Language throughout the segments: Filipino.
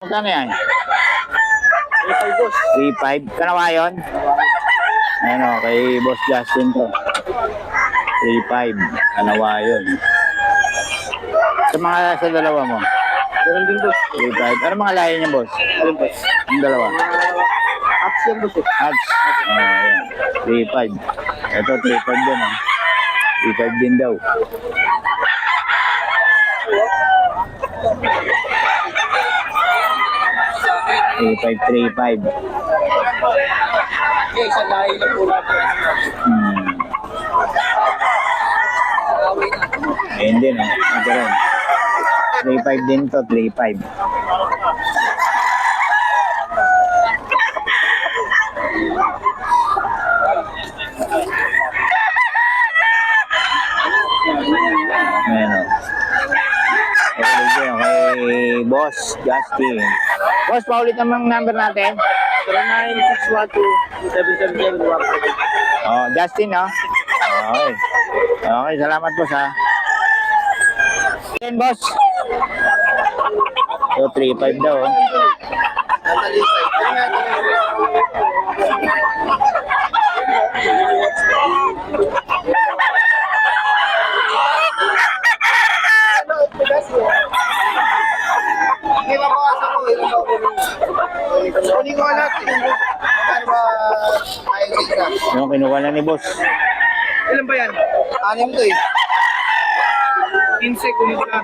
Magkano yan? 3.5 boss. 3.5. Kanawa yun? Ayun o, kay Boss Justin to. 3.5. Kanawa yun. Sa dalawa mo? Ganun din boss. 3.5. Ano mga lahi niya, boss? Ganun boss. Yung dalawa? Apps yan boss. Hats. Ayan. 3.5. Ito, 3.5 din o. 3.5 din daw. Three five. Okay, isang lahi lang po natin. Ayan din o. Ito rin. 3.5 din to. 3.5. Ayan o. Okay, Boss Justin. Boss, paulit namang number natin. 09-612-777-1. Oh, Justin, no? Okay. Okay, salamat, boss, ha? Yan, boss. So, 3.5 daw, oh. Kunin ko lahat. Ano ba ayos ka? Yung kinuha na ni boss. Ilan ba yan? 6 to eh. 15 kunin ko lang.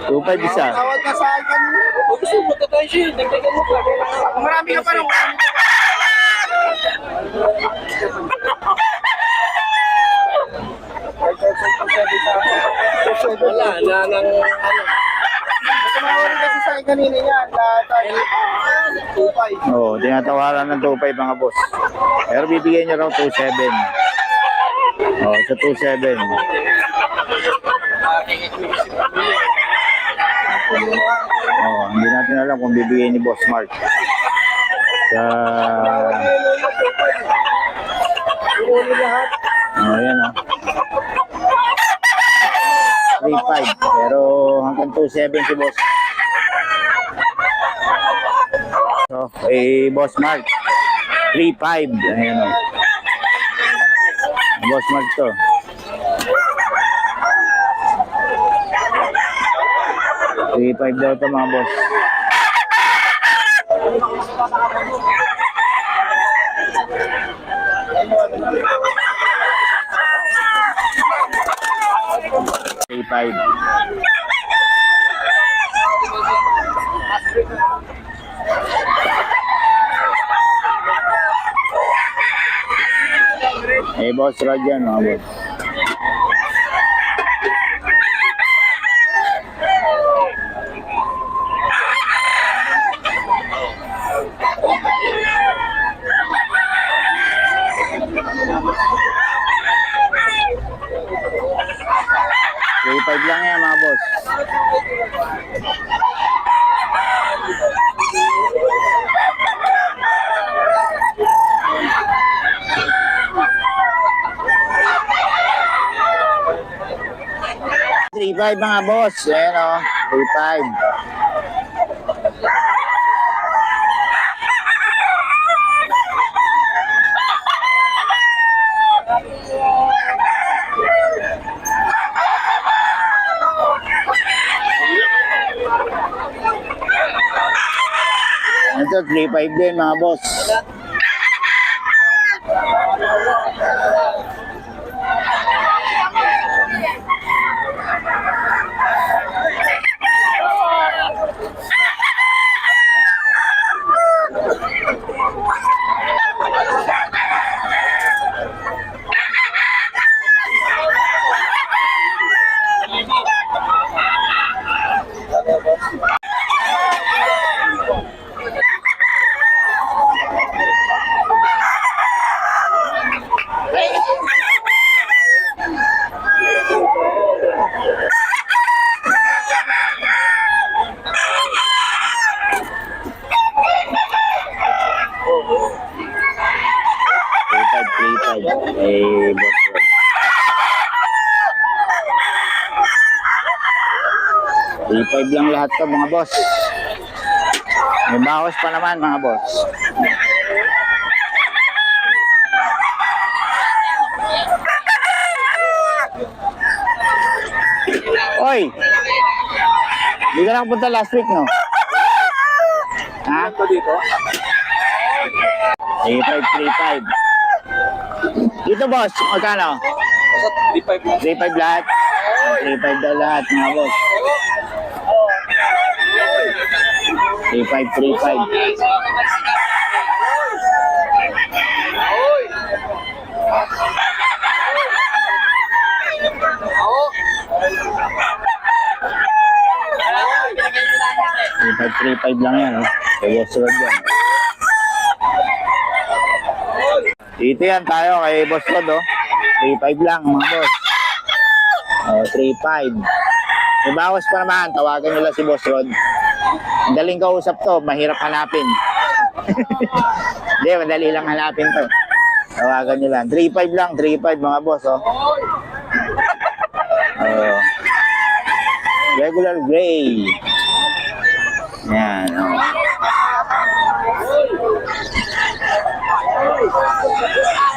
2.5 isa. Tawag ka sa akin. Gusto mo tayo siya. Dagdagan mo pa. Marami ka pa rin. Wala na ng ano. Tumawari kasi sa akin kanina yan. Tayo 2.5. Oo, tinatawaran ng 2.5 mga boss. Pero bibigyan niya raw 2.7. Oo, sa 2.7. Oo, hindi natin alam kung bibigyan ni Boss Mark. Sa... Oo, yan o. 3.5. Pero hanggang 2.7 si Boss. So, Boss Mark. 3.5. Ayan o. Boss Mark to. $3.5 daw ito mga boss. $3.5. Boss Rod yan mga boss. $3.5 lang yan mga boss. $3.5 mga boss. Ayan o. $3.5. Ito, 3.5 din mga boss. 3.5 lang lahat to mga boss. May bawas pa naman mga boss. Oy! Hindi ka nakapunta last week, no? Ha? Ito dito. 3.5, 3.5. Dito boss, magkano? 3.5 3.5 lahat? 3.5 daw lahat mga boss. 3.5, 3.5. Three five lang yan, oh. Kaya sunod yan. Dito yan tayo kay Boss Rod, oh. 3.5 lang, mga boss. Oh, 3.5. May bawas pa naman, tawagan nila si Boss Rod. Madaling kausap to, mahirap hanapin. Hindi, madali lang hanapin to. Tawagan nyo lang. 3.5 lang, 3.5 mga boss, oh. Oh. Regular gray. Yan, oh.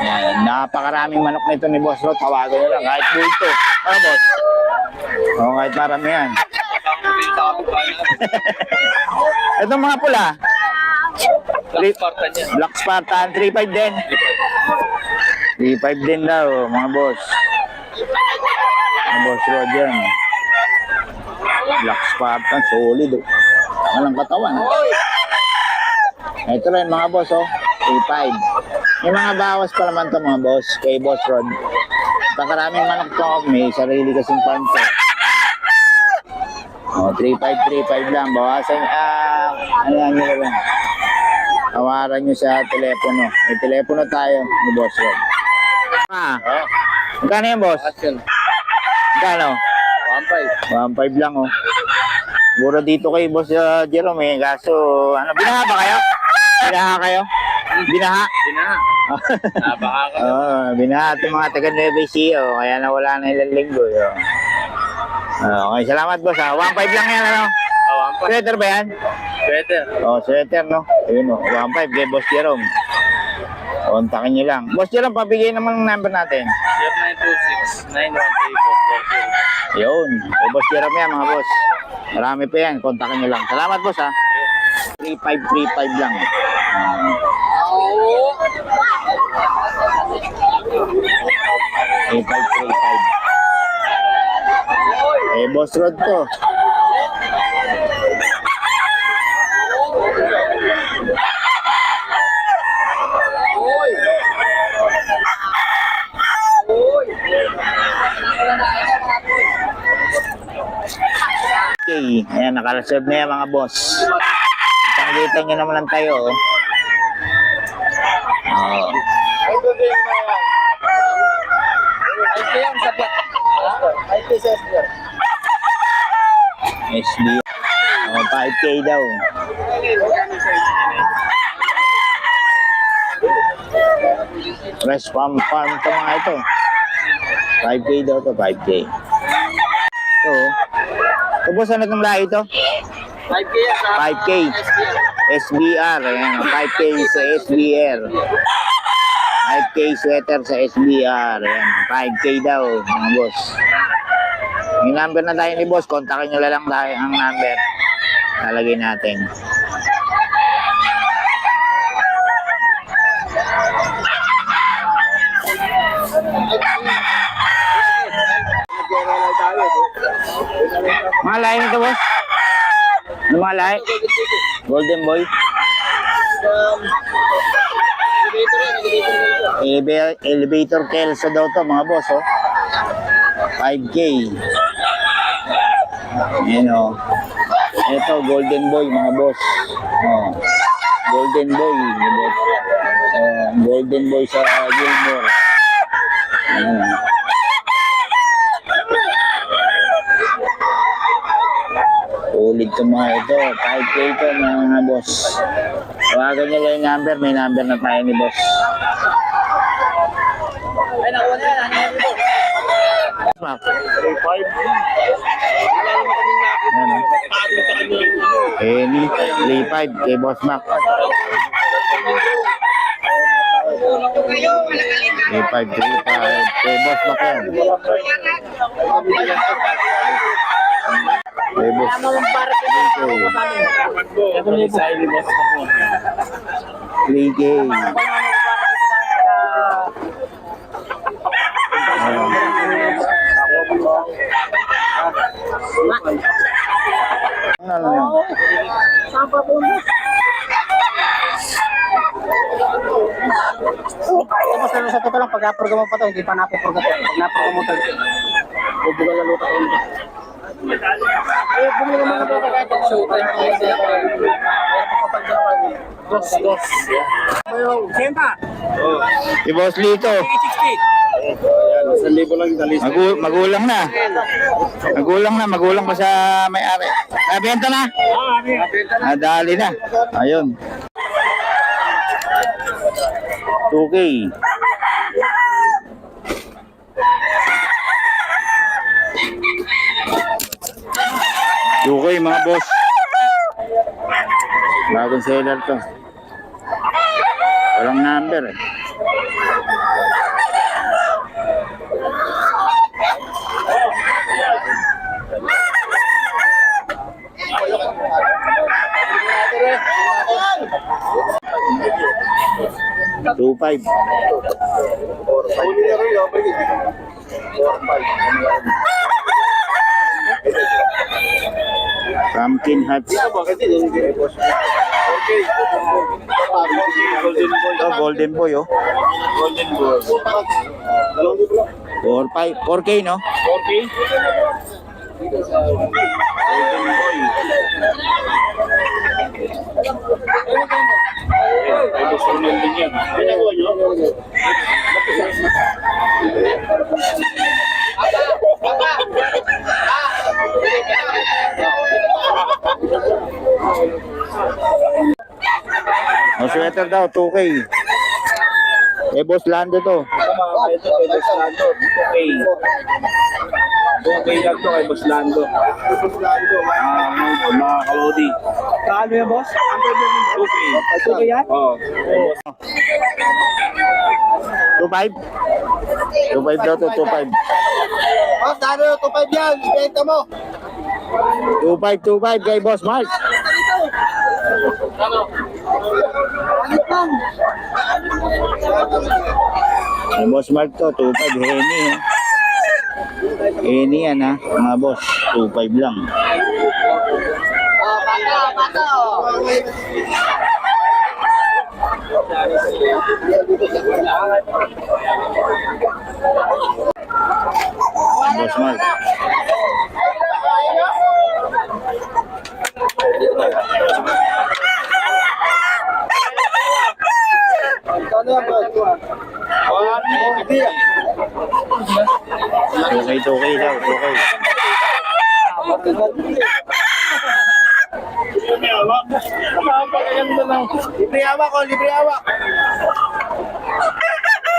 Yan, napakaraming manok nito ni Boss Rod. Tawagan nyo lang, kahit bulto. Ano, boss? Oo, kahit marami yan. Ito mga pula. Black Spartan, 3.5 din. 3.5 din daw, mga boss. Mga Boss Rod yan. Black Spartan, solid. Oh. Walang katawan. Ito rin mga boss, oh. 3.5. May mga bawas pa naman to mga boss, kay Boss Rod. Pagkaraming manok to, may sarili kasing farm to. Oh, 3.5 lang. Bawasan, ano yan nyo lang. Tawaran nyo sa telepono. May telepono tayo ni Boss Rod. Magkano yan, boss? Magkano? 1.5 lang, oh. Mura dito kay Boss Jerome, eh. Kaso, ano, binaha ba kayo? Binaha kayo? Binaha? Baka ka. Binaha itong mga taga Nueva Ecija, oh. Kaya nawala na ilang linggo, oh. Okay, salamat, boss, ha. 1.5 lang yan, ano? 1.5. Sweater ba yan? Sweater. Oh, sweater, no? Ayun, oh. 1.5 kay Boss Jerome. Kontakin nyo lang. Boss Jerome, pabigay naman ng number natin. 0926-913-440. Yun. Kay Boss Jerome yan, mga boss. Marami pa yan. Kontakin nyo lang. Salamat, boss, ha. 3535 lang. 3535. Eh, Boss Rod to. Okay, ayan, naka-reserve na yan mga boss. Kita nyo naman lang tayo, oh. Oh. Ay, doon yung mga... Ay, kaya ang sapat. Ay, kaya SB. Oh, 5K daw. Fresh farm to mga ito. 5K daw to, 5K. Ito, tapos ano itong lahi ito? 5K yan sa... 5K. SBR. Ayan, 5K sa SBR. 5K sweater sa SBR. Ayan, 5K daw, mga boss. May number na tayo ni boss. Kontakin nyo lang tayo ang number. Lalagay natin. Mga lahi nito, boss? Ano mga lahi? Golden Boy? Elevator Kelso daw to, mga boss, oh. 5K. Ayan, oh. Ito, Golden Boy, mga boss. Oh. Golden Boy. Golden Boy sa Gilmore. Ayan. Ulit ito mga ito. 5K ito mga boss. Tawagan nyo lang yung number. May number na tayo ni boss. Ay, nakuha na yan. 3.5. 3.5. Wala naman kaming nakita. Ayan, oh. Any 3.5 kay Boss Mac. 3.5 kay Boss Mac yan. Kay Boss. Ito na yung sa'yo ni Boss Mac. 3K. Ano yan? Sapa po mo. Tapos sa totoo lang, pag napurga mo pa ito, hindi pa napupurga ito. Pag napurga mo ito, bubugal na luto ito. Eh, bumili naman na ba ito? Showtime ko yung dos. Senta! Si Boss Lito. 60. 1,000 lang dali. Magulang na. Magulang pa sa may-ari. Benta na. Dali na. Ayun. 2K. Mga boss. Bagong seller to. Walang number eh. Two five. Pumpkin Hats. Ito, Golden Boy, oh. 4-5. 4K, no? 4K? O, sweater daw, 2K. Eh, Boss Lando to. Ito kay Boss Lando. 2K. 2K lang to kay Boss Lando. Mga kalodi. Kaano yan, boss? 2K. 2K yan? Oo. 2.5? 2.5 daw to, 2.5. Boss, dano 2.5 yan. Ibenta mo. 2.5 kay Boss Mark. Kay Boss Mark to, 2.5 Henny. Henny yan ha, mga boss. 2.5 lang. Boss Mark. Okay daw, okay. Libre hawak.